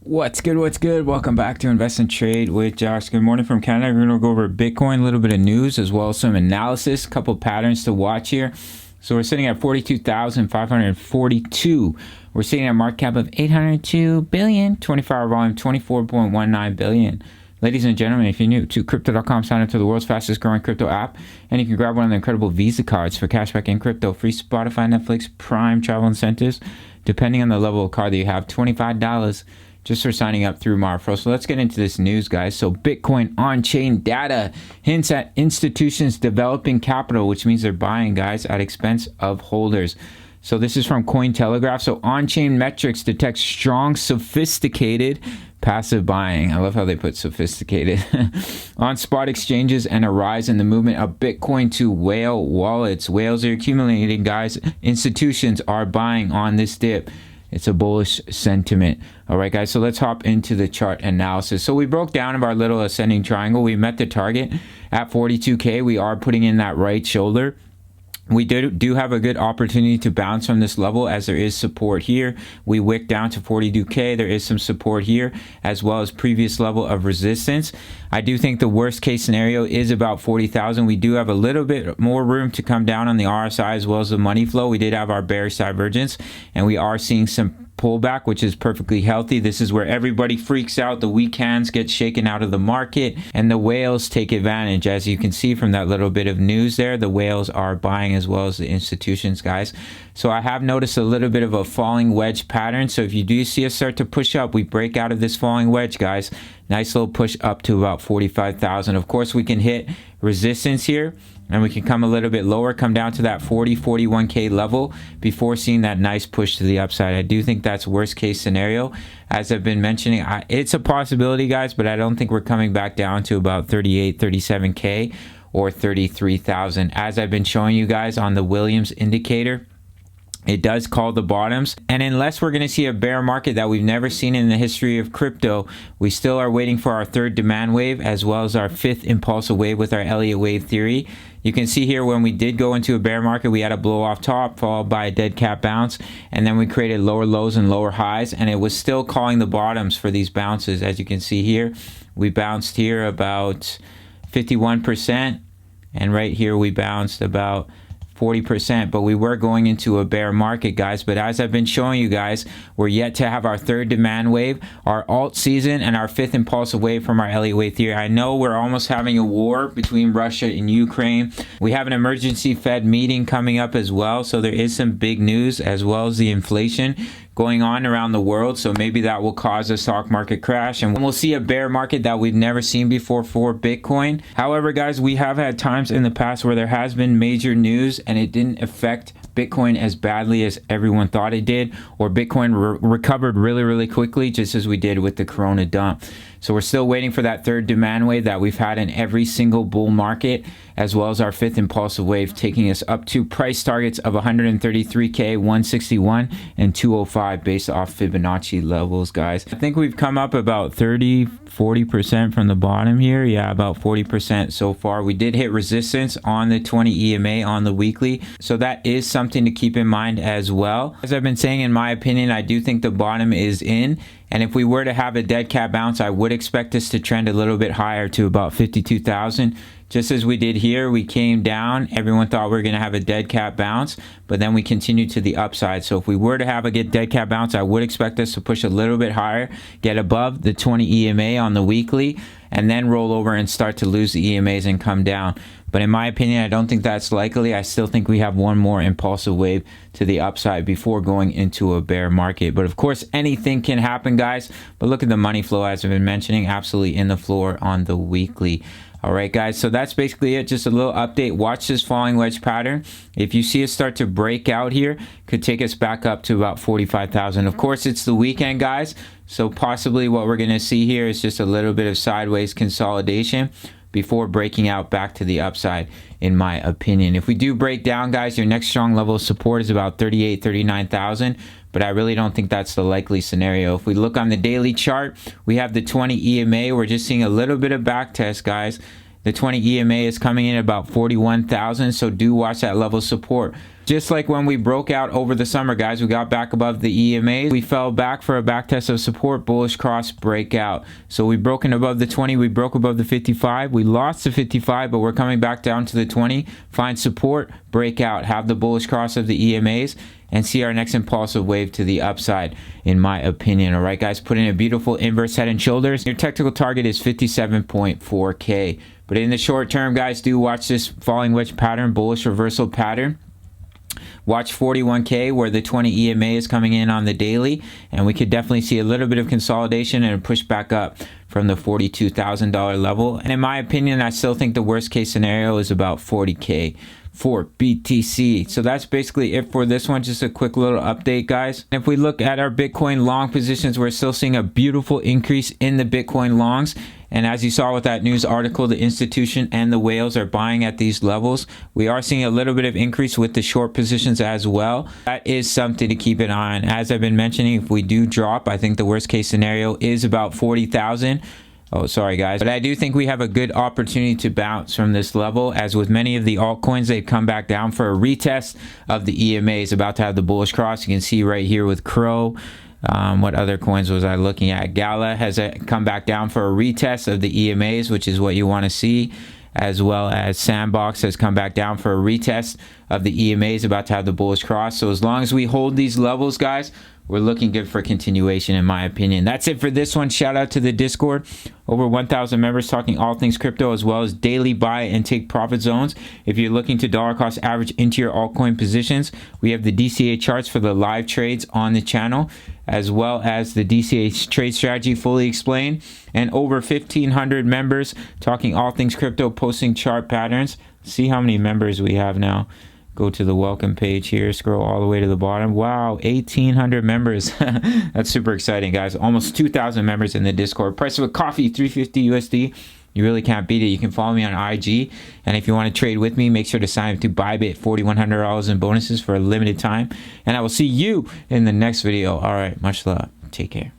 What's good? What's good? Welcome back to Invest and Trade with Josh. Good morning from Canada. We're going to go over Bitcoin, a little bit of news, as well as some analysis, a couple patterns to watch here. So we're sitting at 42,542. We're sitting at a market cap of 802 billion, 24-hour volume, 24.19 billion. Ladies and gentlemen, if you're new to Crypto.com, sign up to the world's fastest growing crypto app, and you can grab one of the incredible Visa cards for cashback in crypto, free Spotify, Netflix, Prime, travel incentives, depending on the level of card that you have, $25 just for signing up through Marfro. So let's get into this news, guys. So Bitcoin on-chain data hints at institutions developing capital, which means they're buying, guys, at expense of holders. So this is from Cointelegraph. So on-chain metrics detect strong, sophisticated passive buying. I love how they put sophisticated on spot exchanges, and a rise in the movement of Bitcoin to whale wallets. Whales are accumulating, guys. Institutions are buying on this dip. It's a bullish sentiment. All right, guys, so let's hop into the chart analysis. So we broke down of our little ascending triangle. We met the target at 42K. We are putting in that right shoulder. We do have a good opportunity to bounce from this level, as there is support here. We wick down to 42K. There is some support here, as well as previous level of resistance. I do think the worst case scenario is about 40,000. We do have a little bit more room to come down on the RSI as well as the money flow. We did have our bearish divergence, and we are seeing some pullback, which is perfectly healthy. This is where everybody freaks out. The weak hands get shaken out of the market, and the whales take advantage. As you can see from that little bit of news there, the whales are buying as well as the institutions, guys. So I have noticed a little bit of a falling wedge pattern. So if you do see us start to push up, we break out of this falling wedge, guys. Nice little push up to about 45,000. Of course, we can hit resistance here, and we can come a little bit lower, come down to that 41K level before seeing that nice push to the upside. I do think that's worst case scenario. As I've been mentioning, it's a possibility, guys, but I don't think we're coming back down to about 37K or 33,000. As I've been showing you guys on the Williams indicator, it does call the bottoms, and unless we're going to see a bear market that we've never seen in the history of crypto, we still are waiting for our third demand wave as well as our fifth impulsive wave with our Elliott wave theory. You can see here when we did go into a bear market, we had a blow off top followed by a dead cat bounce, and then we created lower lows and lower highs, and it was still calling the bottoms for these bounces. As you can see here, we bounced here about 51%, and right here we bounced about 40%, but we were going into a bear market, guys. But as I've been showing you guys, we're yet to have our third demand wave, our alt season, and our fifth impulsive wave from our Elliott wave theory. I know we're almost having a war between Russia and Ukraine. We have an emergency Fed meeting coming up as well, so there is some big news as well as the inflation going on around the world, so maybe that will cause a stock market crash, and we'll see a bear market that we've never seen before for Bitcoin. However, guys, we have had times in the past where there has been major news and it didn't affect Bitcoin as badly as everyone thought it did, or Bitcoin recovered really quickly, just as we did with the Corona dump. So we're still waiting for that third demand wave that we've had in every single bull market, as well as our fifth impulsive wave, taking us up to price targets of 133K, 161, and 205 based off Fibonacci levels, guys. I think we've come up about 40% from the bottom here. Yeah, about 40% so far. We did hit resistance on the 20 EMA on the weekly, so that is something to keep in mind as well. As I've been saying, in my opinion, I do think the bottom is in, and if we were to have a dead cat bounce, I would expect us to trend a little bit higher to about 52,000. Just as we did here, we came down. Everyone thought we were going to have a dead cat bounce, but then we continued to the upside. So if we were to have a dead cat bounce, I would expect us to push a little bit higher, get above the 20 EMA on the weekly, and then roll over and start to lose the EMAs and come down. But in my opinion, I don't think that's likely. I still think we have one more impulsive wave to the upside before going into a bear market. But of course, anything can happen, guys. But look at the money flow, as I've been mentioning, absolutely in the floor on the weekly. All right, guys, so that's basically it. Just a little update. Watch this falling wedge pattern. If you see it start to break out here, could take us back up to about 45,000. Of course, it's the weekend, guys, so possibly what we're going to see here is just a little bit of sideways consolidation before breaking out back to the upside, in my opinion. If we do break down, guys, your next strong level of support is about 39,000, but I really don't think that's the likely scenario. If we look on the daily chart, we have the 20 EMA. We're just seeing a little bit of back test, guys. The 20 EMA is coming in at about 41,000, so do watch that level of support. Just like when we broke out over the summer, guys, we got back above the EMA. We fell back for a back test of support, bullish cross breakout. So we broken above the 20, we broke above the 55. We lost the 55, but we're coming back down to the 20. Find support, breakout, have the bullish cross of the EMAs, and see our next impulsive wave to the upside, in my opinion. All right, guys, put in a beautiful inverse head and shoulders. Your technical target is 57.4K. But in the short term, guys, do watch this falling wedge pattern, bullish reversal pattern. Watch 41K where the 20 EMA is coming in on the daily, and we could definitely see a little bit of consolidation and a push back up from the $42,000 level. And in my opinion, I still think the worst case scenario is about 40K for BTC. So that's basically it for this one. Just a quick little update, guys. If we look at our Bitcoin long positions, we're still seeing a beautiful increase in the Bitcoin longs. And as you saw with that news article, the institution and the whales are buying at these levels. We are seeing a little bit of increase with the short positions as well. That is something to keep an eye on. As I've been mentioning, if we do drop, I think the worst case scenario is about 40,000. Oh, sorry, guys. But I do think we have a good opportunity to bounce from this level. As with many of the altcoins, they've come back down for a retest of the EMAs. About to have the bullish cross. You can see right here with Crow. What other coins was I looking at? Gala has come back down for a retest of the EMAs, which is what you want to see, as well as Sandbox has come back down for a retest of the EMAs, about to have the bullish cross. So as long as we hold these levels, guys, we're looking good for continuation, in my opinion. That's it for this one. Shout out to the Discord. Over 1,000 members talking all things crypto, as well as daily buy and take profit zones. If you're looking to dollar cost average into your altcoin positions, we have the DCA charts for the live trades on the channel, as well as the DCA trade strategy fully explained. And over 1,500 members talking all things crypto, posting chart patterns. See how many members we have now. Go to the welcome page here, scroll all the way to the bottom. Wow, 1,800 members. That's super exciting, guys. Almost 2,000 members in the Discord. Price of a coffee, $350 USD. You really can't beat it. You can follow me on IG. And if you want to trade with me, make sure to sign up to Bybit. $4,100 in bonuses for a limited time. And I will see you in the next video. All right, much love. Take care.